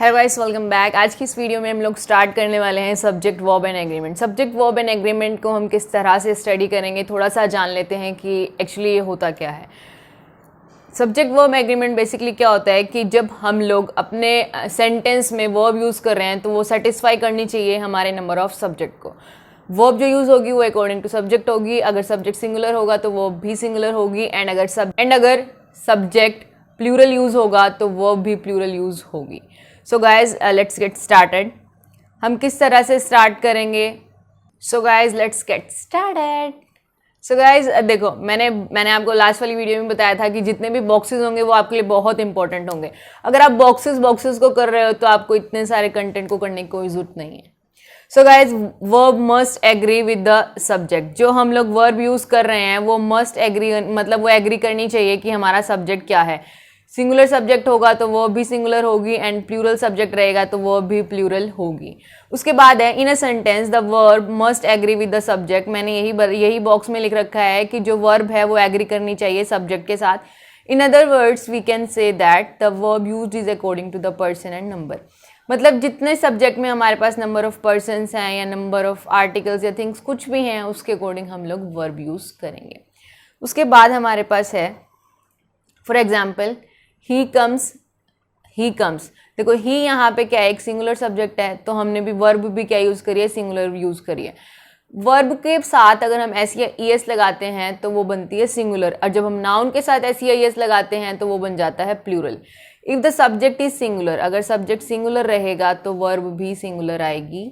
Hello guys, welcome back. आज की इस वीडियो में हम लोग स्टार्ट करने वाले हैं subject verb and agreement. Subject verb and agreement को हम किस तरह से स्टडी करेंगे, थोड़ा सा जान लेते हैं कि एक्चुअली ये होता क्या है। सब्जेक्ट वर्ब एग्रीमेंट बेसिकली क्या होता है कि जब हम लोग अपने सेंटेंस में वर्ब यूज़ कर रहे हैं तो वो सेटिस्फाई करनी चाहिए हमारे नंबर ऑफ सब्जेक्ट को। वर्ब जो यूज़ होगी वो अकॉर्डिंग टू सब्जेक्ट होगी। अगर सब्जेक्ट सिंगुलर होगा तो वर्ब भी सिंगुलर होगी, एंड अगर सब्जेक्ट प्लूरल यूज़ होगा तो वर्ब भी प्लूरल यूज़ होगी। So guys let's get started. हम किस तरह से स्टार्ट करेंगे? So guys let's get started. So guys देखो, मैंने आपको लास्ट वाली वीडियो में बताया था कि जितने भी बॉक्सेस होंगे वो आपके लिए बहुत इंपॉर्टेंट होंगे। अगर आप बॉक्सेस को कर रहे हो तो आपको इतने सारे कंटेंट को करने की कोई ज़रूरत नहीं है। So guys verb must agree with the subject. जो हम लोग वर्ब यूज़ कर रहे हैं वो मस्ट एग्री, मतलब वो एग्री करनी चाहिए कि हमारा सब्जेक्ट क्या है। सिंगुलर सब्जेक्ट होगा तो वो भी सिंगुलर होगी, एंड प्लूरल सब्जेक्ट रहेगा तो वो भी प्लूरल होगी। उसके बाद है in a sentence the verb must agree with the subject. मैंने यही बॉक्स में लिख रखा है कि जो वर्ब है वो एग्री करनी चाहिए सब्जेक्ट के साथ। In other words we can say that the verb used is according to the person and number. मतलब जितने सब्जेक्ट में हमारे पास नंबर ऑफ पर्सन्स हैं या नंबर ऑफ आर्टिकल्स या थिंग्स कुछ भी हैं, उसके अकॉर्डिंग हम लोग वर्ब यूज़ करेंगे। उसके बाद हमारे पास है फॉर एग्जाम्पल ही कम्स। देखो ही यहाँ पे क्या है, एक सिंगुलर सब्जेक्ट है, तो हमने भी वर्ब भी क्या यूज़ करी है, सिंगुलर यूज़ करी है। वर्ब के साथ अगर हम एस या ई एस लगाते हैं तो वो बनती है सिंगुलर, और जब हम नाउन के साथ एस या ई एस लगाते हैं तो वो बन जाता है plural. If the subject is singular, अगर सब्जेक्ट सिंगुलर रहेगा तो वर्ब भी सिंगुलर आएगी।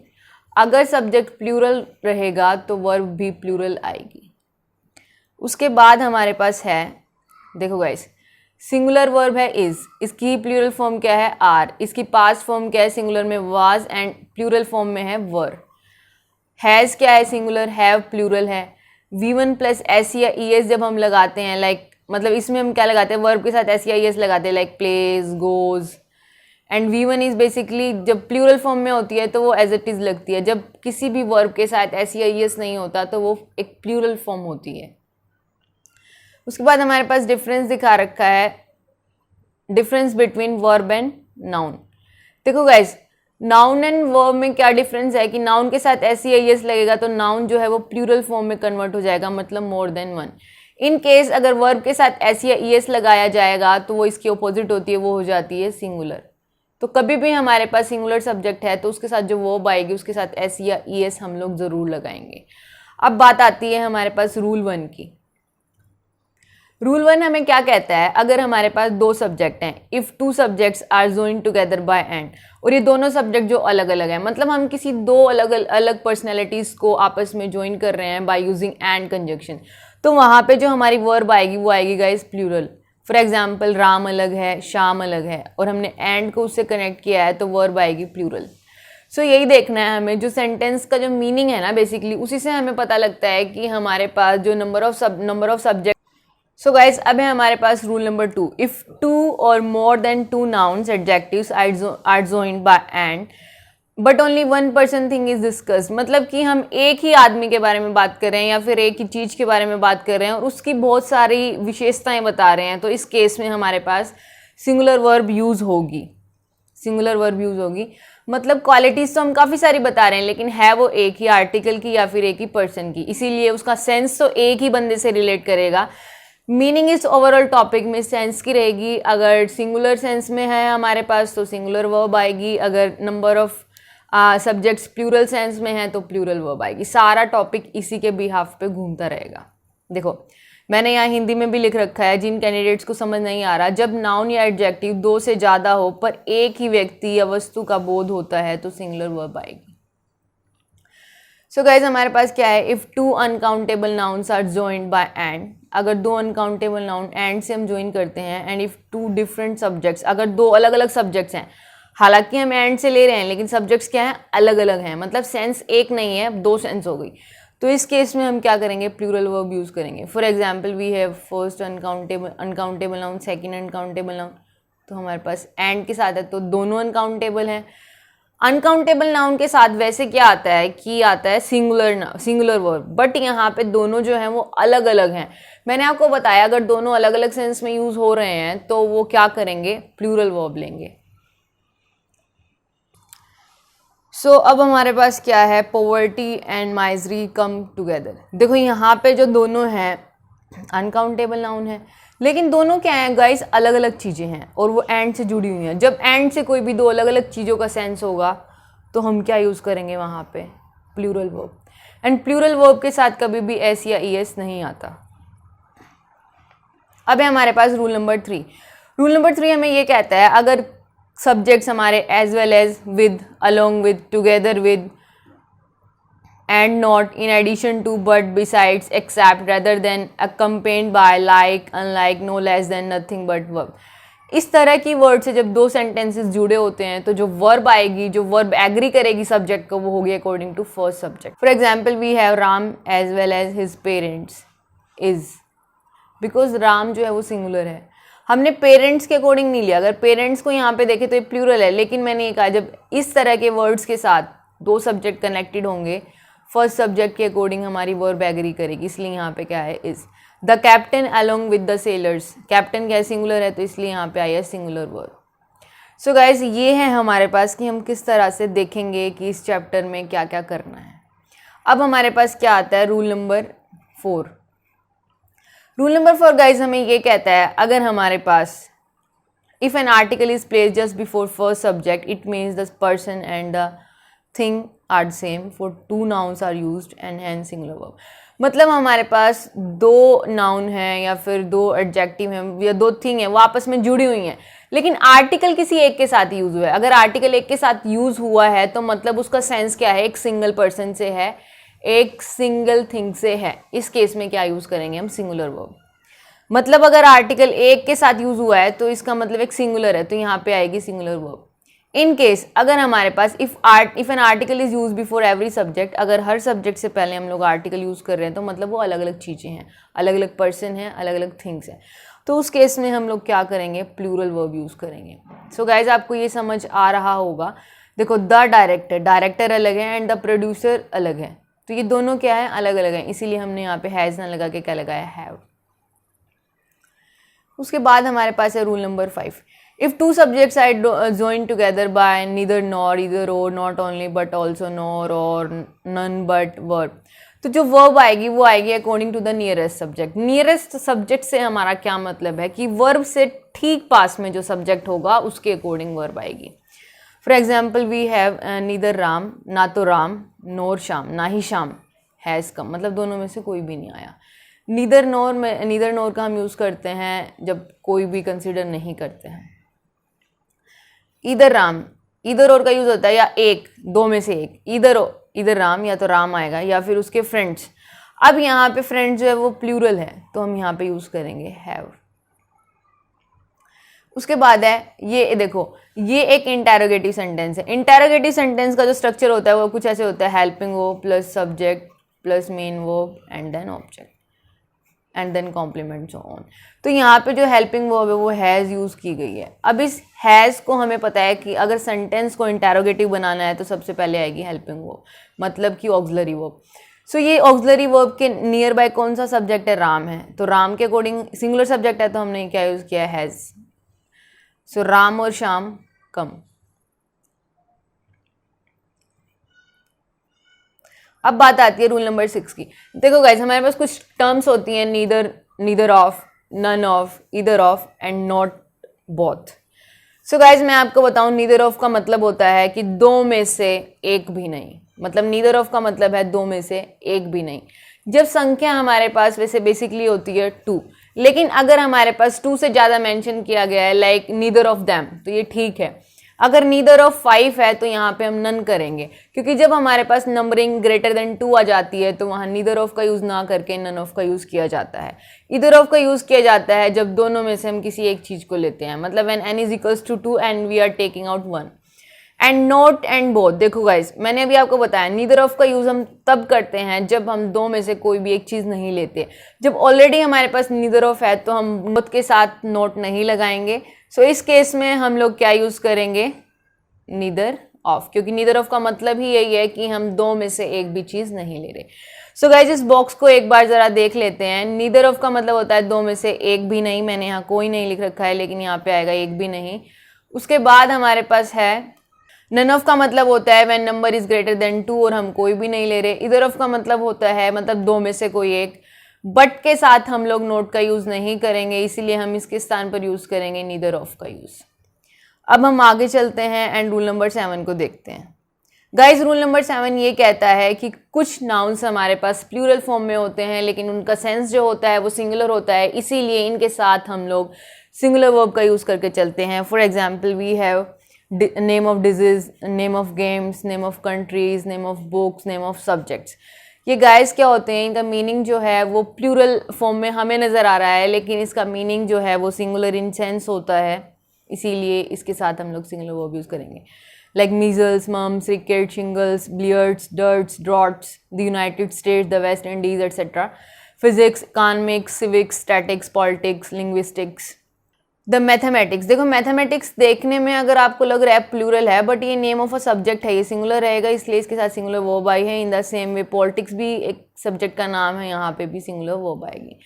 अगर सब्जेक्ट प्लूरल रहेगा तो वर्ब भी प्लूरल आएगी। उसके बाद हमारे पास है, देखो गाइस, सिंगुलर वर्ब है इज, इसकी प्लूरल फॉर्म क्या है आर, इसकी पास्ट फॉर्म क्या है सिंगुलर में वाज, एंड प्लूरल फॉर्म में है वर। हैज़ क्या है सिंगुलर, हैव प्लूरल है। V1 प्लस एस या ई एस जब हम लगाते हैं, लाइक मतलब इसमें हम क्या लगाते हैं, वर्ब के साथ एस या ई एस लगाते हैं, like plays, goes. And V1 is basically जब प्लूरल फॉर्म में होती है तो वो एज इट इज लगती है। जब किसी भी वर्ब के साथ एस या ई एस नहीं होता तो वो एक प्लूरल फॉर्म होती है। उसके बाद हमारे पास डिफरेंस दिखा रखा है, difference between verb and noun. देखो गाइस, नाउन एंड वर्ब में क्या डिफरेंस है कि नाउन के साथ एस या एस लगेगा तो नाउन जो है वो प्लूरल फॉर्म में कन्वर्ट हो जाएगा, मतलब मोर देन वन। इन केस अगर वर्ब के साथ एस या एस लगाया जाएगा तो वो इसकी अपोजिट होती है, वो हो जाती है सिंगुलर। तो कभी भी हमारे पास सिंगुलर सब्जेक्ट है तो उसके साथ जो वर्ब आएगी उसके साथ एस या एस हम लोग ज़रूर लगाएंगे। अब बात आती है हमारे पास रूल 1 की। रूल 1 हमें क्या कहता है, अगर हमारे पास दो सब्जेक्ट हैं, if two subjects are joined together by and, और ये दोनों सब्जेक्ट जो अलग अलग हैं, मतलब हम किसी दो अलग पर्सनैलिटीज़ को आपस में ज्वाइन कर रहे हैं बाय यूजिंग एंड कंजक्शन, तो वहाँ पे जो हमारी वर्ब आएगी वो आएगी guys plural. For example Ram अलग है, श्याम अलग है, और हमने एंड को उससे कनेक्ट किया है तो वर्ब आएगी प्लूरल। सो यही देखना है हमें, जो सेंटेंस का जो मीनिंग है ना बेसिकली उसी से हमें पता लगता है कि हमारे पास जो number of subject. So guys अब है हमारे पास rule number 2। If two or more than two nouns adjectives are joined by and but only one person thing is discussed, मतलब कि हम एक ही आदमी के बारे में बात कर रहे हैं या फिर एक ही चीज़ के बारे में बात कर रहे हैं और उसकी बहुत सारी विशेषताएं बता रहे हैं, तो इस केस में हमारे पास सिंगुलर वर्ब यूज़ होगी। सिंगुलर वर्ब यूज़ होगी, मतलब क्वालिटीज़ तो हम काफ़ी सारी बता रहे हैं लेकिन है वो एक ही आर्टिकल की या फिर एक ही पर्सन की, इसीलिए उसका सेंस तो एक ही बंदे से रिलेट करेगा। मीनिंग इस ओवरऑल टॉपिक में सेंस की रहेगी। अगर सिंगुलर सेंस में है हमारे पास तो सिंगुलर वर्ब आएगी, अगर number of subjects plural sense में है तो प्लूरल वर्ब आएगी। सारा टॉपिक इसी के बिहाफ पे घूमता रहेगा। देखो मैंने यहाँ हिंदी में भी लिख रखा है, जिन कैंडिडेट्स को समझ नहीं आ रहा, जब नाउन या एडजेक्टिव दो से ज़्यादा हो पर एक ही व्यक्ति या वस्तु का बोध होता है तो सिंगुलर वर्ब आएगी। सो गाइज हमारे पास क्या है, if two uncountable nouns are joined by and, अगर दो अनकाउंटेबल नाउन एंड से हम ज्वाइन करते हैं, and if two different subjects, अगर दो अलग अलग सब्जेक्ट्स हैं, हालांकि हम एंड से ले रहे हैं लेकिन सब्जेक्ट्स क्या हैं, अलग अलग हैं, मतलब सेंस एक नहीं है, दो सेंस हो गई, तो इस केस में हम क्या करेंगे, प्लूरल वर्ब यूज़ करेंगे। For example we have first uncountable noun, second uncountable noun, तो हमारे पास एंड के साथ है तो दोनों अनकाउंटेबल हैं। अनकाउंटेबल नाउन के साथ वैसे क्या आता है कि आता है सिंगुलर वर्ब, बट यहाँ पे दोनों जो हैं वो अलग अलग हैं। मैंने आपको बताया अगर दोनों अलग अलग सेंस में यूज़ हो रहे हैं तो वो क्या करेंगे, प्लूरल वर्ब लेंगे। अब हमारे पास क्या है, poverty and misery come together. देखो यहाँ पे जो दोनों हैं अनकाउंटेबल नाउन है, लेकिन दोनों क्या हैं गाइस, अलग अलग चीज़ें हैं और वो एंड से जुड़ी हुई हैं। जब एंड से कोई भी दो अलग अलग चीज़ों का सेंस होगा तो हम क्या यूज़ करेंगे वहाँ पे, plural verb. And plural verb के साथ कभी भी एस या ई एस नहीं आता। अब है हमारे पास रूल नंबर 3। रूल नंबर 3 हमें ये कहता है, अगर सब्जेक्ट्स हमारे as well as, with, along with, together with, and not, in addition to, but, besides, except, rather than, accompanied by, like, unlike, no less than, nothing but verb, इस तरह की word से जब दो सेंटेंसेस जुड़े होते हैं तो जो वर्ब आएगी, जो वर्ब एग्री करेगी सब्जेक्ट को, वो होगी according to first subject. For example we have Ram as well as his parents is, because Ram जो है वो सिंगुलर है, हमने पेरेंट्स के अकॉर्डिंग नहीं लिया। अगर पेरेंट्स को यहाँ पे देखें तो ये प्लूरल है, लेकिन मैंने ये कहा जब इस तरह के वर्ड्स के साथ दो सब्जेक्ट कनेक्टेड होंगे, फर्स्ट सब्जेक्ट के अकॉर्डिंग हमारी वर्ब एग्री करेगी, इसलिए यहाँ पे क्या है, is. The captain along with the sellers, captain क्या है, सिंगुलर है, तो इसलिए यहाँ पे आई है सिंगुलर वर्ब। सो गाइज ये है हमारे पास कि हम किस तरह से देखेंगे कि इस चैप्टर में क्या क्या करना है। अब हमारे पास क्या आता है, rule number 4। Rule number 4 guys हमें ये कहता है, अगर हमारे पास if an article is place just before first subject, it means the person and the thing are same, for two nouns are used and hence singular verb. मतलब हमारे पास दो नाउन हैं या फिर दो एडजेक्टिव हैं या दो थिंग है, वो आपस में जुड़ी हुई हैं, लेकिन आर्टिकल किसी एक के साथ यूज हुआ है। अगर आर्टिकल एक के साथ यूज हुआ है तो मतलब उसका सेंस क्या है, एक सिंगल पर्सन से है, एक सिंगल थिंग से है। इस केस में क्या यूज करेंगे हम, सिंगुलर वर्ब। मतलब अगर आर्टिकल एक के साथ यूज हुआ है तो इसका मतलब एक सिंगुलर है, तो यहाँ पे आएगी सिंगुलर वर्ब। इन केस अगर हमारे पास if an article is use before every subject, अगर हर सब्जेक्ट से पहले हम लोग आर्टिकल यूज कर रहे हैं तो मतलब वो अलग अलग चीज़ें हैं, अलग अलग पर्सन हैं, अलग अलग थिंग्स हैं, तो उस केस में हम लोग क्या करेंगे, प्लूरल वर्ब यूज करेंगे। सो गाइज आपको ये समझ आ रहा होगा। देखो द डायरेक्टर अलग है एंड द प्रोड्यूसर अलग है, तो ये दोनों क्या है, अलग अलग हैं, इसीलिए हमने यहाँ पे हैज़ ना लगा के क्या लगाया, हैव। उसके बाद हमारे पास है rule number 5। If two subjects are joined together by neither nor, either or, not only but also, nor or, none but verb, तो जो वर्ब आएगी वो आएगी according to the nearest subject. Nearest subject से हमारा क्या मतलब है कि वर्ब से ठीक पास में जो सब्जेक्ट होगा उसके अकॉर्डिंग वर्ब आएगी। For example we have neither Ram, ना तो राम, नोर श्याम, ना ही श्याम हैज़ कम, मतलब दोनों में से कोई भी नहीं आया। नीदर नोर का हम यूज़ करते हैं जब कोई भी कंसिडर नहीं करते हैं। इधर राम, इधर और का यूज़ होता है या एक, दो में से एक, इधर राम, या तो राम आएगा या फिर उसके फ्रेंड्स। अब यहाँ पे फ्रेंड्स जो है वो प्लूरल है, तो हम यहाँ पे यूज़ करेंगे हैव। उसके बाद है ये देखो, ये एक इंटेरोगेटिव सेंटेंस है। इंटेरोगेटिव सेंटेंस का जो स्ट्रक्चर होता है वो कुछ ऐसे होता है, helping verb plus subject plus main verb and then object and then complement so on. तो यहाँ पे जो हेल्पिंग वर्ब है वो हैज़ यूज़ की गई है। अब इस हैज़ को हमें पता है कि अगर सेंटेंस को इंटेरोगेटिव बनाना है तो सबसे पहले आएगी हेल्पिंग वर्ब, मतलब कि ऑक्सिलरी वर्ब। सो ये ऑक्सिलरी वर्ब के नियर बाय कौन सा सब्जेक्ट है, राम है, तो राम के अकॉर्डिंग सिंगुलर सब्जेक्ट है तो हमने क्या यूज़ किया, हैज़। सो राम और श्याम कम। अब बात आती है रूल नंबर 6 की। देखो गाइज हमारे पास कुछ टर्म्स होती हैं, neither of, none of, either of and not both. So guys मैं आपको बताऊं, नीदर ऑफ का मतलब होता है कि दो में से एक भी नहीं, मतलब नीदर ऑफ का मतलब है दो में से एक भी नहीं। जब संख्या हमारे पास वैसे बेसिकली होती है 2, लेकिन अगर हमारे पास 2 से ज़्यादा मेंशन किया गया है लाइक नीदर ऑफ दैम, तो ये ठीक है। अगर नीदर ऑफ 5 है तो यहाँ पे हम नन करेंगे, क्योंकि जब हमारे पास नंबरिंग ग्रेटर देन 2 आ जाती है तो वहाँ नीदर ऑफ का यूज़ ना करके नन ऑफ का यूज़ किया जाता है। ईदर ऑफ का यूज़ किया जाता है जब दोनों में से हम किसी एक चीज़ को लेते हैं, मतलब when n is equals to 2 and we are taking out 1। And not and both, देखो गाइज मैंने अभी आपको बताया नीदर ऑफ का यूज़ हम तब करते हैं जब हम दो में से कोई भी एक चीज़ नहीं लेते। जब ऑलरेडी हमारे पास नीदर ऑफ है तो हम बोथ के साथ नॉट नहीं लगाएंगे। सो इस केस में हम लोग क्या यूज़ करेंगे, नीदर ऑफ, क्योंकि नीदर ऑफ का मतलब ही यही है कि हम दो में से एक भी चीज़ नहीं ले रहे। सो गाइज इस बॉक्स को एक बार ज़रा देख लेते हैं। नीदर ऑफ का मतलब होता है दो में से एक भी नहीं, मैंने यहाँ कोई नहीं लिख रखा है लेकिन यहाँ पे आएगा एक भी नहीं। उसके बाद हमारे पास है नन ऑफ का मतलब होता है when number is greater than 2 और हम कोई भी नहीं ले रहे। इधर ऑफ का मतलब होता है मतलब दो में से कोई एक। बट के साथ हम लोग नोट का यूज़ नहीं करेंगे, इसीलिए हम इसके स्थान पर यूज़ करेंगे नीदर ऑफ का यूज़। अब हम आगे चलते हैं एंड रूल नंबर 7 को देखते हैं। गाइज रूल नंबर 7 ये कहता है कि कुछ नाउन्स हमारे पास प्लूरल फॉर्म में होते हैं लेकिन उनका सेंस जो होता है वो सिंगुलर होता है, इसीलिए इनके साथ हम लोग सिंगुलर वर्ब का यूज़ करके चलते हैं। For example we have name of disease, name of games, name of countries, name of books, name of subjects. ये गाइस क्या होते हैं, इनका मीनिंग जो है वो प्लूरल फॉर्म में हमें नज़र आ रहा है लेकिन इसका मीनिंग जो है वो सिंगुलर इन सेंस होता है, इसीलिए इसके साथ हम लोग सिंगुलर वर्ब यूज़ करेंगे। Like measles, mumps, rickets, shingles, billiards, darts, draughts, the United States, the West Indies etcetera. Physics, economics, civics, statics, politics, linguistics. The mathematics, देखो मैथमेटिक्स देखने में अगर आपको लग रहा है प्लूरल है बट ये नेम ऑफ अ सब्जेक्ट है, ये सिंगुलर रहेगा इसलिए इसके साथ सिंगुलर वर्ब आई है। In the same way politics भी एक सब्जेक्ट का नाम है, यहाँ पे भी सिंगुलर वर्ब आएगी।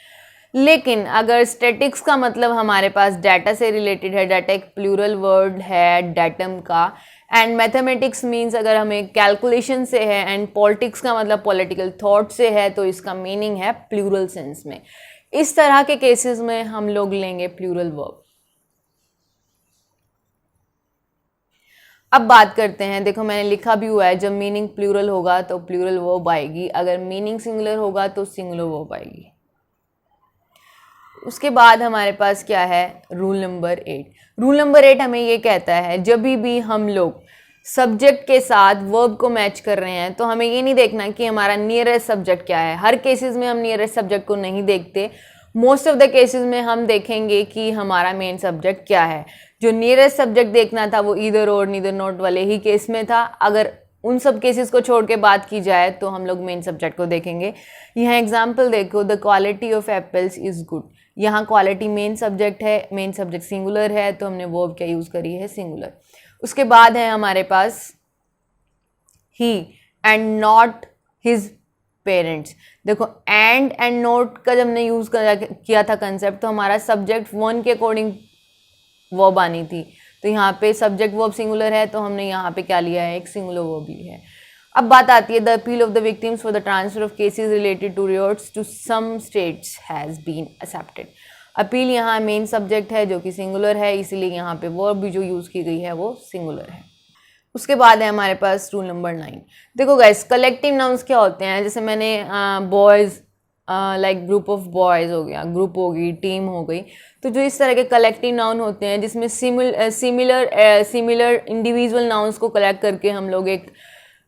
लेकिन अगर स्टैटिक्स का मतलब हमारे पास डाटा से रिलेटेड है, डाटा एक प्लूरल वर्ड है डाटम का, एंड मैथमेटिक्स मीन्स अगर हमें कैलकुलेशन से है, एंड पॉलिटिक्स का मतलब पॉलिटिकल थॉट से है, तो इसका मीनिंग है प्लूरल सेंस में। इस तरह के केसेस में हम लोग लेंगे प्लूरल वर्ब। अब बात करते हैं, देखो मैंने लिखा भी हुआ है जब मीनिंग प्लूरल होगा तो प्लूरल वर्ब आएगी, अगर मीनिंग सिंगुलर होगा तो सिंगुलर वर्ब आएगी। उसके बाद हमारे पास क्या है, रूल नंबर 8। रूल नंबर 8 हमें ये कहता है जब भी हम लोग सब्जेक्ट के साथ वर्ब को मैच कर रहे हैं तो हमें ये नहीं देखना कि हमारा नियरेस्ट सब्जेक्ट क्या है। हर केसेस में हम नियरेस्ट सब्जेक्ट को नहीं देखते, मोस्ट ऑफ द केसेस में हम देखेंगे कि हमारा मेन सब्जेक्ट क्या है। जो नियरेस्ट सब्जेक्ट देखना था वो ईदर और नीदर नॉट वाले ही केस में था। अगर उन सब केसेस को छोड़ के बात की जाए तो हम लोग मेन सब्जेक्ट को देखेंगे। यहाँ एग्जाम्पल देखो, the quality of apples is good. यहाँ क्वालिटी मेन सब्जेक्ट है, मेन सब्जेक्ट सिंगुलर है तो हमने वर्ब क्या यूज़ करी है, सिंगुलर। उसके बाद है हमारे पास ही एंड नॉट हिज पेरेंट्स। देखो एंड नॉट का जब हमने यूज़ किया था कंसेप्ट तो हमारा सब्जेक्ट 1 के अकॉर्डिंग वर्ब आनी थी, तो यहाँ पे सब्जेक्ट वर्ब सिंगुलर है तो हमने यहाँ पे क्या लिया है, एक सिंगुलर वर्ब ली है। अब बात आती है the appeal of the victims for the transfer of cases related to riots to some states has been accepted. Appeal यहाँ मेन सब्जेक्ट है जो कि सिंगुलर है, इसीलिए यहाँ पे वर्ब भी जो यूज़ की गई है वो सिंगुलर है। उसके बाद है हमारे पास रूल नंबर 9। देखो गाइस कलेक्टिव नाउन्स क्या होते हैं, जैसे मैंने boys like group of boys हो गया, ग्रुप होगी, टीम हो गई, तो जो इस तरह के कलेक्टिव नाउन होते हैं जिसमें सिमिलर इंडिविजुअल नाउन्स को कलेक्ट करके हम लोग एक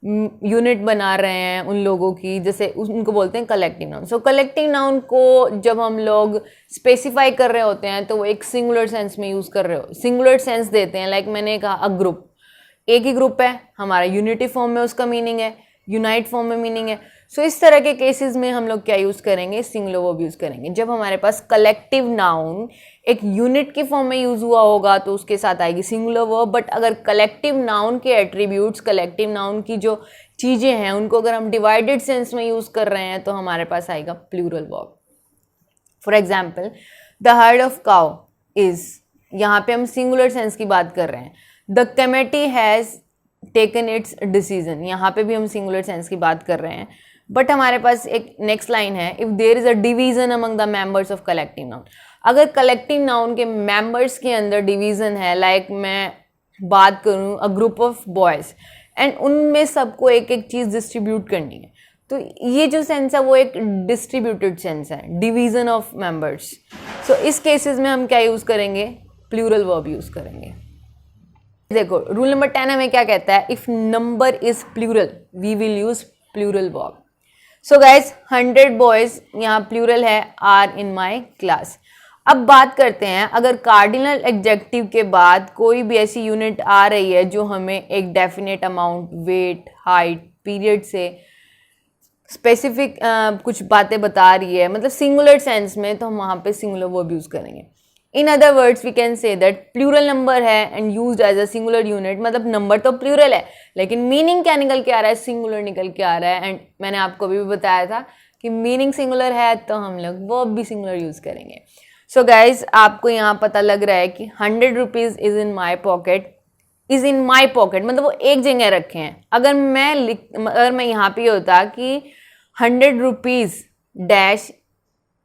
यूनिट बना रहे हैं उन लोगों की, जैसे उनको बोलते हैं कलेक्टिव नाउन। सो कलेक्टिव नाउन को जब हम लोग स्पेसिफाई कर रहे होते हैं तो वो एक सिंगुलर सेंस में यूज़ कर रहे हो, सिंगुलर सेंस देते हैं। लाइक मैंने कहा अ ग्रुप, एक ही ग्रुप है, हमारा यूनिटी फॉर्म में उसका मीनिंग है, यूनाइट फॉर्म में मीनिंग है। सो इस तरह के केसेस में हम लोग क्या यूज़ करेंगे, सिंगुलर वर्ब यूज़ करेंगे। जब हमारे पास कलेक्टिव नाउन एक यूनिट की फॉर्म में यूज़ हुआ होगा तो उसके साथ आएगी सिंगुलर वर्ब, बट अगर कलेक्टिव नाउन के एट्रीब्यूट्स, कलेक्टिव नाउन की जो चीज़ें हैं उनको अगर हम डिवाइडेड सेंस में यूज़ कर रहे हैं तो हमारे पास आएगा plural verb. For example the herd of cow is, यहाँ पे हम सिंगुलर सेंस की बात कर रहे हैं। The committee has taken it's decision, यहाँ पे भी हम सिंगुलर सेंस की बात कर रहे हैं। बट हमारे पास एक नेक्स्ट लाइन है, if there is a division among the members of collective noun. अगर कलेक्टिव नाउन के मेंबर्स के अंदर डिवीज़न है, लाइक मैं बात करूँ a group of boys and उनमें सबको एक एक चीज़ डिस्ट्रीब्यूट करनी है, तो ये जो सेंस है वो एक डिस्ट्रीब्यूटेड सेंस है, डिवीज़न ऑफ मेंबर्स। सो इस केसेस में हम क्या यूज़ करेंगे, प्लूरल वर्ब यूज़ करेंगे। देखो रूल नंबर 10 हमें क्या कहता है, if number is plural we will use plural verb. So guys 100 boys यहाँ प्लूरल है, आर इन माई क्लास। अब बात करते हैं अगर कार्डिनल एडजेक्टिव के बाद कोई भी ऐसी यूनिट आ रही है जो हमें एक definite amount, weight, height, period से स्पेसिफिक कुछ बातें बता रही है, मतलब सिंगुलर सेंस में, तो हम वहाँ पे सिंगुलर वर्ब यूज़ करेंगे। In other words we can say that plural number है and used as a singular unit, मतलब नंबर तो प्लूरल है लेकिन मीनिंग क्या निकल के आ रहा है, सिंगुलर निकल के आ रहा है। एंड मैंने आपको भी बताया था कि मीनिंग सिंगुलर है तो हम लोग वर्ब भी सिंगुलर यूज़ करेंगे। सो गाइज आपको यहाँ पता लग रहा है कि 100 rupees is in my pocket is in my pocket, मतलब वो एक जगह रखे हैं। अगर मैं यहाँ पे होता कि 100 rupees dash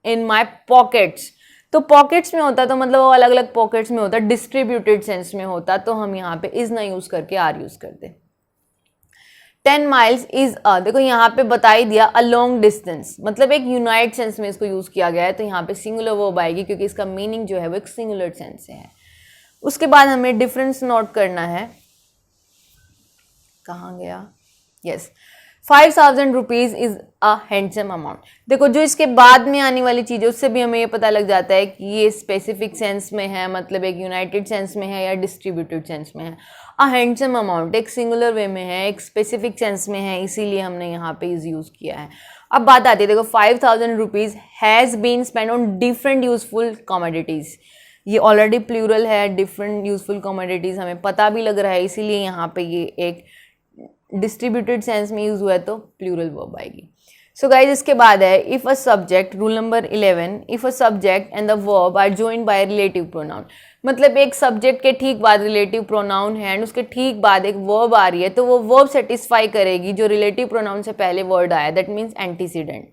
in my pockets, तो पॉकेट्स में होता तो मतलब वो अलग अलग पॉकेट्स में होता, डिस्ट्रीब्यूटेड सेंस में होता, तो हम यहाँ पे इज ना यूज करके आर यूज करते। 10 माइल्स इज अ, देखो यहाँ पे बता ही दिया, अ लॉन्ग डिस्टेंस, मतलब एक यूनाइट सेंस में इसको यूज किया गया है, तो यहाँ पे सिंगुलर वर्ब आएगी क्योंकि इसका मीनिंग जो है वो एक सिंगुलर सेंस से है। उसके बाद हमें डिफरेंस नोट करना है, कहाँ गया, yes, 5,000 rupees is a handsome amount. देखो जो इसके बाद में आने वाली चीज़ है उससे भी हमें ये पता लग जाता है कि ये स्पेसिफिक सेंस में है, मतलब एक यूनाइटेड सेंस में है या डिस्ट्रीब्यूटेड सेंस में है। अ हैंडसम अमाउंट एक सिंगुलर वे में है, एक स्पेसिफिक सेंस में है, इसीलिए हमने यहाँ पे इज यूज किया है। अब बात आती है, देखो 5,000 rupees has been spend on different useful commodities, ये ऑलरेडी प्लूरल है, डिफरेंट यूजफुल कमोडिटीज़ हमें पता भी लग रहा है, इसीलिए यहाँ पे ये एक डिस्ट्रीब्यूटेड सेंस में यूज हुआ है तो प्लूरल वर्ब आएगी। सो गाइज इसके बाद है if a subject, rule number 11, if a subject and the verb are joined by relative pronoun, मतलब एक सब्जेक्ट के ठीक बाद रिलेटिव प्रोनाउन है एंड उसके ठीक बाद एक वर्ब आ रही है, तो वो वर्ब सेटिस्फाई करेगी जो रिलेटिव प्रोनाउन से पहले वर्ड आया, that means antecedent.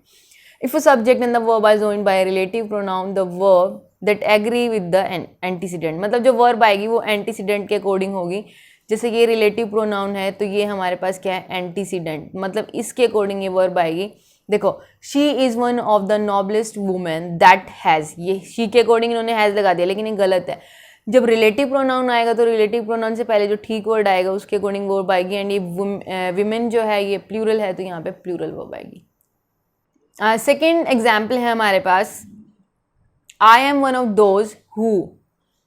If a subject and the verb are joined by relative pronoun, the verb that agree with the antecedent, मतलब जो वर्ब आएगी वो एंटीसीडेंट के अकॉर्डिंग होगी। जैसे ये रिलेटिव प्रोनाउन है तो ये हमारे पास क्या है, एंटीसीडेंट, मतलब इसके अकॉर्डिंग ये वर्ब आएगी। देखो she is one of the noblest women that has, ये शी के अकॉर्डिंग इन्होंने हैज़ लगा दिया, लेकिन ये गलत है। जब रिलेटिव प्रोनाउन आएगा तो रिलेटिव प्रोनाउन से पहले जो ठीक वर्ड आएगा उसके अकॉर्डिंग वर्ब आएगी, एंड ये विमेन जो है ये प्लूरल है तो यहाँ पे प्लूरल वर्ब आएगी। सेकेंड एग्जाम्पल है हमारे पास, I am one of those who,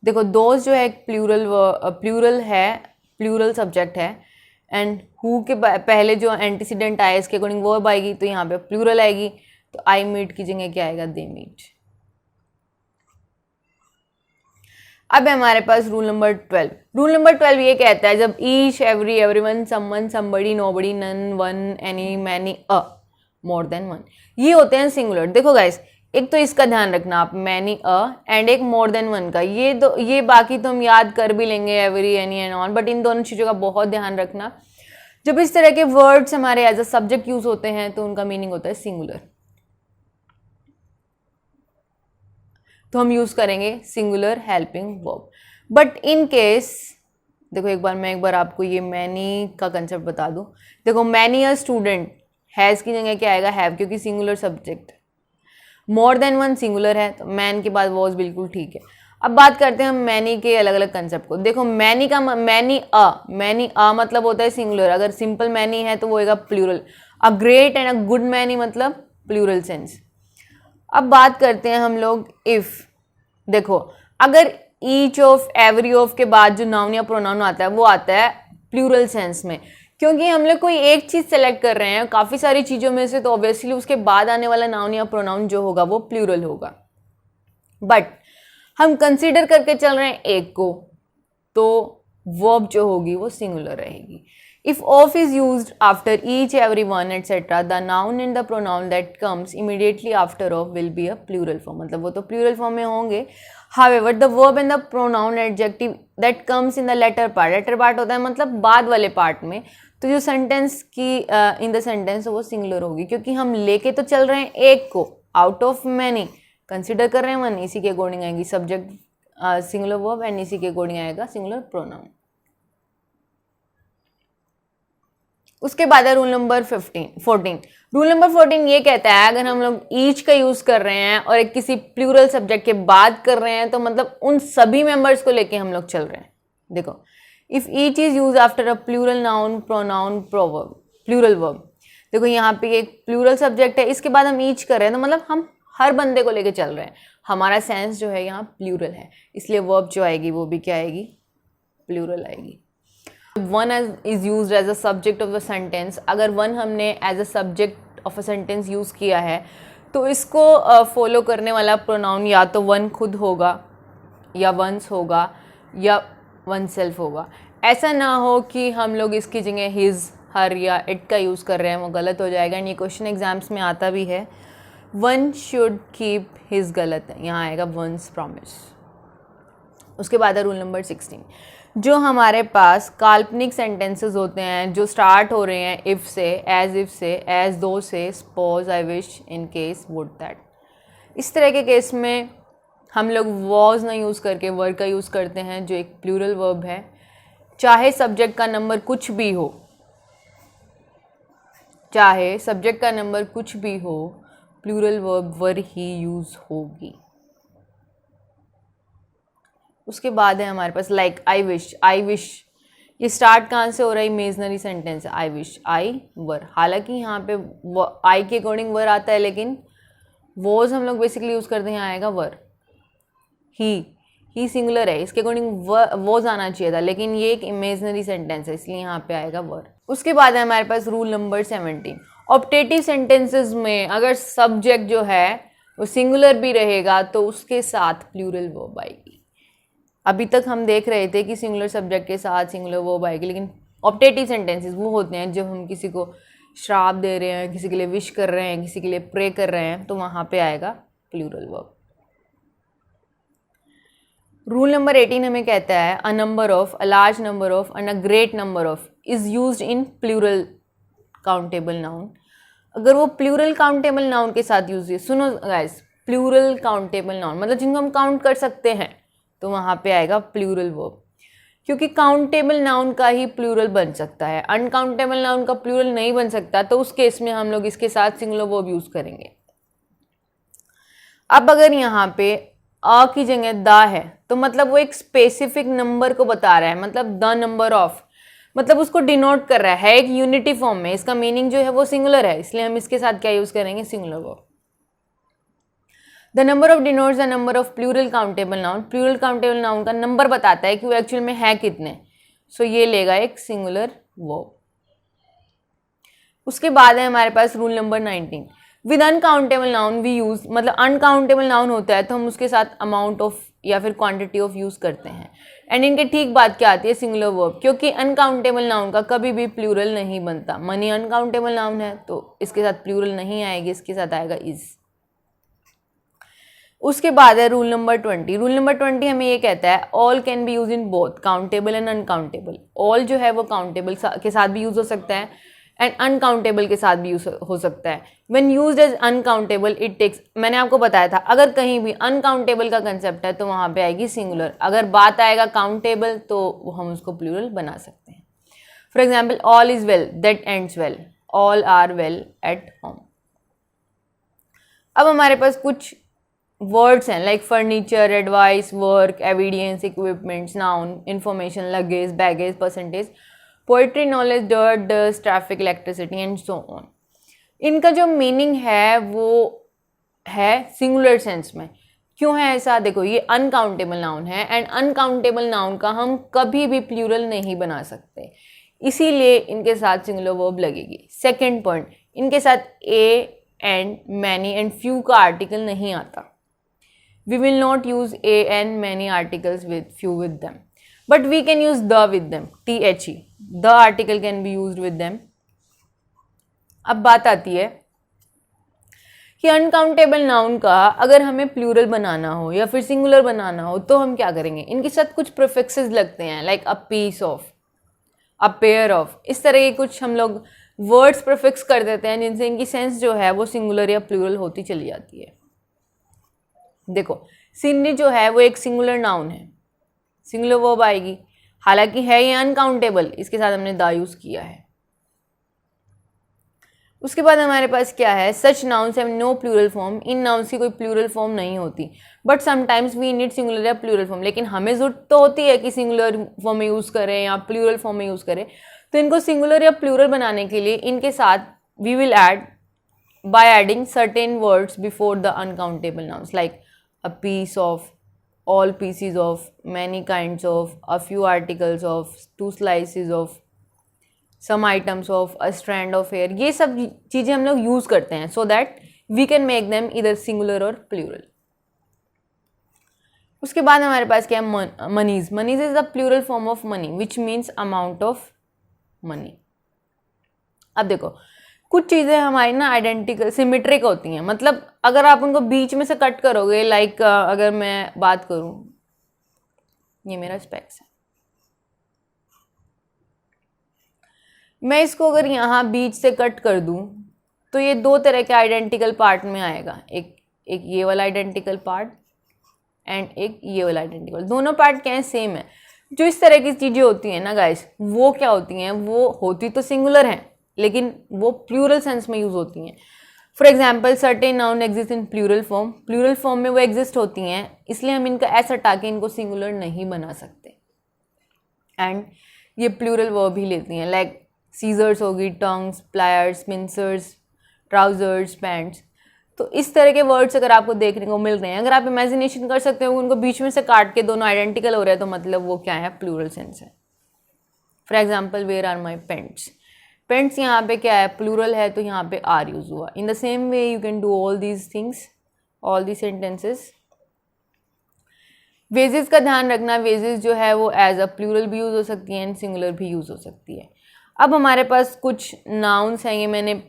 देखो दोज जो है एक प्लूरल है, प्लूरल सब्जेक्ट है, एंड हु के पहले जो एंटीसीडेंट आया इसके अकॉर्डिंग वर्ब आएगी, तो यहाँ पे प्लूरल आएगी, तो आई मीट की जगह क्या आएगा, दे मीट। अब है हमारे पास रूल नंबर 12। रूल नंबर 12 ये कहता है जब each, every, everyone, someone, somebody, nobody, none, one, any, many, a, more than one, ये होते हैं सिंगुलर। देखो गाइस एक तो इसका ध्यान रखना आप, मैनी, अ, एंड एक मोर देन वन का, ये बाकी तो हम याद कर भी लेंगे, every, any and on, but in दोनों चीज़ों का बहुत ध्यान रखना। जब इस तरह के वर्ड्स हमारे एज अ सब्जेक्ट यूज होते हैं तो उनका मीनिंग होता है सिंगुलर, तो हम यूज करेंगे singular helping verb. But in case, देखो मैं एक बार आपको ये मैनी का कंसेप्ट बता दूं। देखो मैनी अ स्टूडेंट, हैज़ की जगह क्या आएगा, हैव, क्योंकि सिंगुलर सब्जेक्ट। मोर देन वन सिंगुलर है तो मैन के बाद वॉज, बिल्कुल ठीक है। अब बात करते हैं हम मैनी के अलग अलग कंसेप्ट को। देखो मैनी का मैनी अ मतलब होता है सिंगुलर, अगर सिंपल मैनी है तो वो होगा plural. A great and a good many मतलब प्लूरल सेंस। अब बात करते हैं हम लोग इफ, देखो अगर ईच ऑफ, एवरी ऑफ के बाद जो नाउन या प्रोनाउन आता है वो आता है प्लूरल सेंस में, क्योंकि हम लोग कोई एक चीज सेलेक्ट कर रहे हैं काफी सारी चीजों में से, तो ऑब्वियसली उसके बाद आने वाला नाउन या प्रोनाउन जो होगा वो प्लूरल होगा। बट हम कंसीडर करके चल रहे हैं एक को, तो वर्ब जो होगी वो सिंगुलर रहेगी। If of is used after each, every one etcetera, the noun and the pronoun that comes immediately after of will be a plural form, मतलब वो तो प्लूरल फॉर्म में होंगे। However, the verb and the pronoun adjective that comes in the latter part होता है मतलब बाद वाले पार्ट में, तो जो सेंटेंस की इन द सेंटेंस वो सिंगुलर होगी, क्योंकि हम लेके तो चल रहे हैं एक को, आउट ऑफ मैनी कंसिडर कर रहे हैं वन, इसी के अकॉर्डिंग आएगी सब्जेक्ट सिंगुलर वर्ब, एंड इसी के अकॉर्डिंग आएगा सिंगुलर प्रोनाउन। उसके बाद है रूल नंबर 14। रूल नंबर 14 ये कहता है अगर हम लोग ईच का यूज कर रहे हैं और एक किसी प्लूरल सब्जेक्ट के बाद कर रहे हैं तो मतलब उन सभी मेंबर्स को लेके हम लोग चल रहे हैं। देखो if each is use after a plural noun, pronoun, proverb, plural verb, देखो यहाँ पे एक प्लूरल सब्जेक्ट है, इसके बाद हम ईच कर रहे हैं तो मतलब हम हर बंदे को लेके चल रहे हैं, हमारा सेंस जो है यहाँ प्लूरल है, इसलिए वर्ब जो आएगी वो भी क्या आएगी, प्लूरल आएगी। One is use as a subject of the sentence, अगर वन हमने as a subject of a sentence use किया है तो इसको फॉलो करने वाला प्रोनाउन या तो वन खुद होगा या वंस होगा या वन सेल्फ होगा। ऐसा ना हो कि हम लोग इसकी जगह हिज, हर या इट का यूज़ कर रहे हैं, वो गलत हो जाएगा। एंड ये क्वेश्चन एग्जाम्स में आता भी है, वन शुड कीप हिज, गलत है, यहाँ आएगा वंस प्रॉमिस। उसके बाद है रूल नंबर 16। जो हमारे पास काल्पनिक सेंटेंसेस होते हैं जो स्टार्ट हो रहे हैं इफ़ से, एज दो से, suppose, I wish, in case, would, that, इस तरह के केस में हम लोग वॉज ना यूज़ करके वर का यूज़ करते हैं जो एक प्लूरल वर्ब है। चाहे सब्जेक्ट का नंबर कुछ भी हो, चाहे सब्जेक्ट का नंबर कुछ भी हो, प्लूरल वर्ब वर ही यूज़ होगी। उसके बाद है हमारे पास like I wish. I wish ये स्टार्ट कहाँ से हो रहा है? इमेजनरी सेंटेंस है। I wish, I, were. हालांकि यहाँ पे आई के अकॉर्डिंग वर आता है, लेकिन वॉज हम लोग बेसिकली यूज़ करते हैं, यहाँ आएगा वर। ही सिंगुलर है, इसके अकॉर्डिंग वॉज आना चाहिए था, लेकिन ये एक इमेजनरी सेंटेंस है, इसलिए यहाँ पे आएगा वर। उसके बाद है हमारे पास रूल नंबर 17। ऑप्टेटिव सेंटेंसेस में अगर सब्जेक्ट जो है वो सिंगुलर भी रहेगा तो उसके साथ प्लूरल वर्ब आएगी। अभी तक हम देख रहे थे कि सिंगुलर सब्जेक्ट के साथ सिंगुलर वर्ब आएगी, लेकिन ऑप्टेटिव सेंटेंसेस वो होते हैं जब हम किसी को श्राप दे रहे हैं, किसी के लिए विश कर रहे हैं, किसी के लिए प्रे कर रहे हैं, तो वहाँ पे आएगा प्लूरल वर्ब। रूल नंबर 18 हमें कहता है a number of, a large number of and a great number of is used in plural countable noun. अगर वो प्लूरल काउंटेबल नाउन के साथ यूज है, सुनो गाइस, प्लूरल काउंटेबल नाउन मतलब जिनको हम काउंट कर सकते हैं, तो वहाँ पे आएगा प्लूरल वर्ब, क्योंकि काउंटेबल नाउन का ही प्लूरल बन सकता है, अनकाउंटेबल नाउन का प्लूरल नहीं बन सकता, तो उस केस में हम लोग इसके साथ सिंगुलर वर्ब यूज करेंगे। अब अगर यहाँ पे अ की जगह द है, तो मतलब वो एक स्पेसिफिक नंबर को बता रहा है, मतलब द नंबर ऑफ, मतलब उसको डिनोट कर रहा है एक यूनिटी फॉर्म में, इसका मीनिंग जो है वो सिंगुलर है, इसलिए हम इसके साथ क्या यूज करेंगे? Singular verb. The number of denotes the number of plural countable noun. Plural countable noun का नंबर बताता है कि वो एक्चुअल में है कितने, सो ये लेगा एक सिंगुलर वर्ब। उसके बाद है हमारे पास rule number 19। With uncountable noun we use, मतलब अनकाउंटेबल नाउन होता है तो हम उसके साथ अमाउंट ऑफ या फिर क्वांटिटी ऑफ यूज करते हैं। एंड इनके ठीक बात क्या आती है? सिंगुलर वर्ब, क्योंकि अनकाउंटेबल नाउन का कभी भी प्लूरल नहीं बनता। मनी अनकाउंटेबल नाउन है तो इसके साथ प्लूरल नहीं आएगी, इसके साथ आएगा इज। उसके बाद है रूल नंबर 20। रूल नंबर 20 हमें ये कहता है all can be use in both countable and uncountable. All जो है वो काउंटेबल के साथ भी यूज हो सकता है एंड अनकाउंटेबल के साथ भी यूज हो सकता है। When used as uncountable it takes, मैंने आपको बताया था अगर कहीं भी अनकाउंटेबल का कंसेप्ट है तो वहाँ पे आएगी सिंगुलर, अगर बात आएगा काउंटेबल तो हम उसको प्लूरल बना सकते हैं। For example all is well that ends well, all are well at home. अब हमारे पास कुछ वर्ड्स हैं like furniture, advice, work, evidence, equipments, noun, information, luggage, baggage, percentage, poetry, knowledge, dirt, dust, traffic, electricity and so on. इनका जो meaning है वो है सिंगुलर सेंस में। क्यों है ऐसा? देखो ये अनकाउंटेबल नाउन है एंड अनकाउंटेबल नाउन का हम कभी भी प्लूरल नहीं बना सकते, इसीलिए इनके साथ सिंगुलर वर्ब लगेगी। सेकेंड पॉइंट, इनके साथ A and many and few का आर्टिकल नहीं आता। We will not use a and many articles with few with them, but we can use the with them, the, the article can be used with them। अब बात आती है कि uncountable noun का अगर हमें प्लूरल बनाना हो या फिर सिंगुलर बनाना हो तो हम क्या करेंगे? इनके साथ कुछ प्रीफिक्सेस लगते हैं like a piece of, a pair of, इस तरह के कुछ हम लोग वर्ड्स प्रीफिक्स कर देते हैं जिनसे इनकी सेंस जो है वो सिंगुलर या प्लूरल होती चली जाती है। देखो सीनरी जो है वो एक सिंगुलर नाउन है, सिंगुलर वर्ब आएगी, हालांकि है ये अनकाउंटेबल, इसके साथ हमने द यूज किया है। उसके बाद हमारे पास क्या है? Such nouns have no plural form. इन नाउन्स की कोई प्लूरल फॉर्म नहीं होती, but sometimes we need singular या प्लूरल फॉर्म। लेकिन हमें जरूरत तो होती है कि सिंगुलर फॉर्म में यूज़ करें या प्लूरल फॉर्म में यूज़ करें, तो इनको सिंगुलर या प्लूरल बनाने के लिए इनके साथ we will add by adding certain words before the uncountable nouns like a piece of, all pieces of, many kinds of, a few articles of, two slices of, some items of, a strand of hair। ये सब चीज़ें हम लोग use करते हैं so that we can make them either singular or plural। उसके बाद हमारे पास क्या है? Monies. Monies is the plural form of money which means amount of money. अब देखो कुछ चीज़ें हमारी ना आइडेंटिकल सिमेट्रिक होती हैं, मतलब अगर आप उनको बीच में से कट करोगे, लाइक अगर मैं बात करूं, ये मेरा स्पेक्स है, मैं इसको अगर यहाँ बीच से कट कर दूँ तो ये दो तरह के आइडेंटिकल पार्ट में आएगा, एक ये वाला आइडेंटिकल पार्ट एंड एक ये वाला आइडेंटिकल। दोनों पार्ट क्या है, सेम है। जो इस तरह की चीज़ें होती हैं ना गाइस, वो क्या होती हैं, वो होती तो सिंगुलर हैं लेकिन वो प्लूरल सेंस में यूज़ होती हैं। For example certain noun exist in plural form, plural form में वो एग्जिस्ट होती हैं, इसलिए हम इनका ऐसा हटा के इनको सिंगुलर नहीं बना सकते। एंड ये प्लूरल वर्ब ही लेती हैं, लाइक सीजर्स होगी, tongues, pliers, pincers, trousers, pants. तो इस तरह के वर्ड्स अगर आपको देखने को मिल रहे हैं, अगर आप इमेजिनेशन कर सकते हो उनको बीच में से काट के दोनों आइडेंटिकल हो रहे हैं, तो मतलब वो क्या है, प्लूरल सेंस है। For example where are my pants, pants यहाँ पे क्या है, प्लूरल है, तो यहाँ पे आर यूज हुआ। In the same way you can do all these things, all the sentences. Wages का ध्यान रखना, वेजेस जो है वो एज अ प्लूरल भी यूज़ हो सकती है एंड सिंगुलर भी यूज़ हो सकती है। अब हमारे पास कुछ नाउन्स हैं, ये मैंने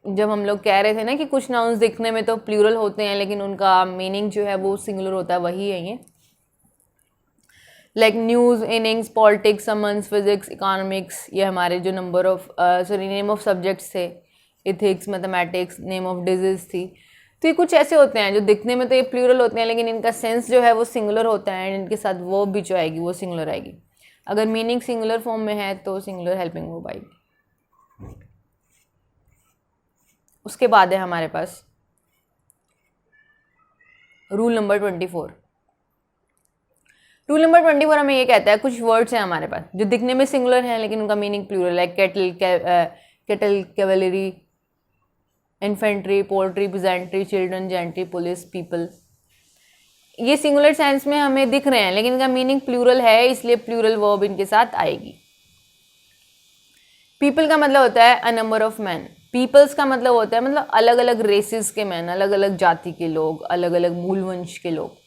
जब हम लोग कह रहे थे ना कि कुछ नाउन्स दिखने में तो प्लूरल होते हैं लेकिन उनका मीनिंग जो है वो सिंगुलर होता है, वही है ये। Like news, innings, politics, summons, physics, economics, ये हमारे जो number of name of subjects थे, ethics, mathematics, name of disease थी। तो ये कुछ ऐसे होते हैं जो दिखने में तो ये प्लूरल होते हैं लेकिन इनका सेंस जो है वो सिंगुलर होता है एंड इनके साथ वो भी जो आएगी वो सिंगुलर आएगी। अगर मीनिंग सिंगुलर फॉर्म में है तो सिंगुलर हेल्पिंग वर्ब आएगी। उसके बाद है हमारे पास रूल नंबर 24। रूल नंबर 24 हमें ये कहता है, कुछ वर्ड्स हैं हमारे पास जो दिखने में सिंगुलर हैं लेकिन उनका मीनिंग प्लूरल है। Cattle, cavalry, infantry, poultry, peasantry, children, gentry, police, people. ये सिंगुलर सेंस में हमें दिख रहे हैं लेकिन इनका मीनिंग प्लूरल है, इसलिए प्लूरल वर्ब इनके साथ आएगी। पीपल का मतलब होता है a number of man. Peoples का मतलब होता है मतलब अलग अलग रेसेस के मैन, अलग अलग जाति के लोग, अलग अलग मूल वंश के लोग।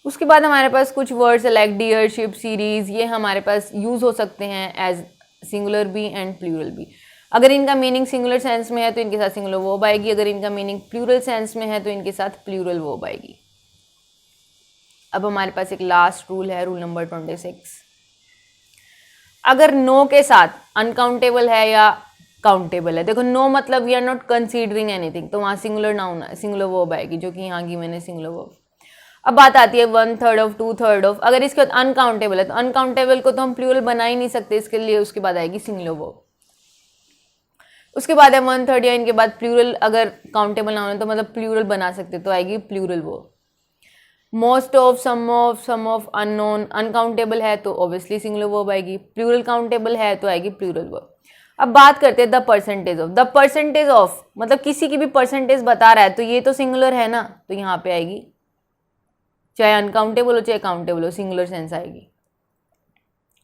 उसके बाद हमारे पास कुछ words like deer, sheep, series, ये हमारे पास यूज़ हो सकते हैं एज सिंगुलर भी एंड प्लूरल भी। अगर इनका मीनिंग सिंगुलर सेंस में है तो इनके साथ सिंगुलर वर्ब आएगी, अगर इनका मीनिंग प्लूरल सेंस में है तो इनके साथ प्लूरल वर्ब आएगी। अब हमारे पास एक लास्ट रूल है, रूल नंबर 26। अगर नो के साथ अनकाउंटेबल है या काउंटेबल है, देखो नो मतलब we are not considering anything, तो वहाँ सिंगुलर नाउन सिंगुलर वर्ब आएगी, जो कि यहाँ की मैंने सिंगुलर वर्ब। अब बात आती है 1/3 ऑफ, 2/3 ऑफ। अगर इसके बाद अनकाउंटेबल है तो अनकाउंटेबल को तो हम प्लूरल बना ही नहीं सकते, इसके लिए उसके बाद आएगी सिंगुलर वर्ब। उसके बाद है 1/3 या इनके बाद प्लूरल, अगर काउंटेबल ना हो तो मतलब प्लूरल बना सकते तो आएगी plural verb. Most of, some of, unknown, uncountable है तो ऑब्वियसली सिंगुलर वर्ब आएगी, प्लूरल काउंटेबल है तो आएगी प्लूरल वर्ब। अब बात करते हैं the percentage of. The percentage of मतलब किसी की भी परसेंटेज बता रहा है तो ये तो सिंगुलर है ना, तो यहाँ पे आएगी, चाहे अनकाउंटेबल हो चाहे काउंटेबल हो, सिंगुलर सेंस आएगी।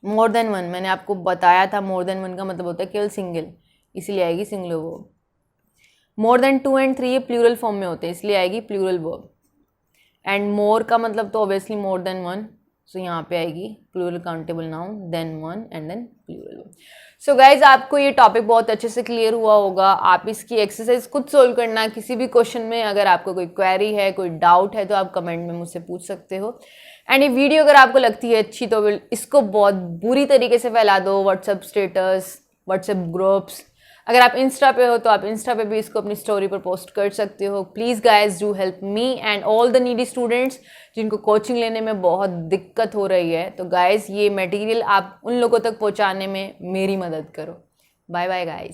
मोर देन वन, मैंने आपको बताया था मोर देन वन का मतलब होता है केवल सिंगल, इसलिए आएगी singular verb. More than 2 and 3 ये प्लूरल फॉर्म में होते हैं, इसलिए आएगी प्लूरल वर्ब। एंड मोर का मतलब तो obviously more than one, so यहाँ पे आएगी plural countable noun, then one and then plural verb. So guys आपको ये टॉपिक बहुत अच्छे से क्लियर हुआ होगा। आप इसकी एक्सरसाइज खुद सोल्व करना, किसी भी क्वेश्चन में अगर आपको कोई क्वेरी है, कोई डाउट है तो आप कमेंट में मुझसे पूछ सकते हो। एंड ये वीडियो अगर आपको लगती है अच्छी तो इसको बहुत बुरी तरीके से फैला दो, व्हाट्सएप स्टेटस, व्हाट्सएप ग्रुप्स। अगर आप इंस्टा पे हो तो आप इंस्टा पे भी इसको अपनी स्टोरी पर पोस्ट कर सकते हो। Please guys do help me and all the needy students जिनको कोचिंग लेने में बहुत दिक्कत हो रही है। तो गाइज ये मटेरियल आप उन लोगों तक पहुंचाने में मेरी मदद करो। Bye bye guys.